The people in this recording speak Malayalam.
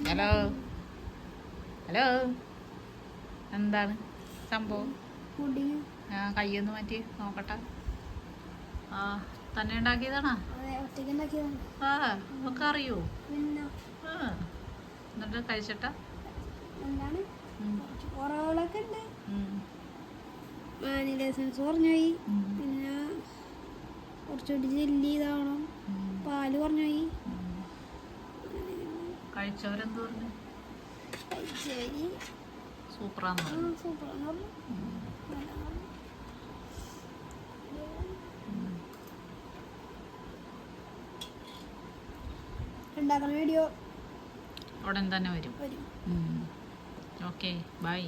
ഹലോ ഹലോ എന്താണ് സംഭവം? ആ കയ്യൊന്ന് മാറ്റി നോക്കട്ടെ. ആ തന്നെ ഉണ്ടാക്കിയതാണോ? ആ ഒക്കെ അറിയോ? ആ എന്നിട്ട് കഴിച്ചിട്ടാ? വാനില എസൻസ് കുറഞ്ഞുപോയി, പിന്നെ കുറച്ചുകൂടി ജെല്ലി ഇതാവണം, പാല് കുറഞ്ഞുപോയി. കഴിച്ചവരെന്ത് പറഞ്ഞു? സൂപ്പറാന്ന് പറഞ്ഞു. ഉണ്ടാക്കുന്ന വീഡിയോ ഉടൻ തന്നെ വരും. Okay bye.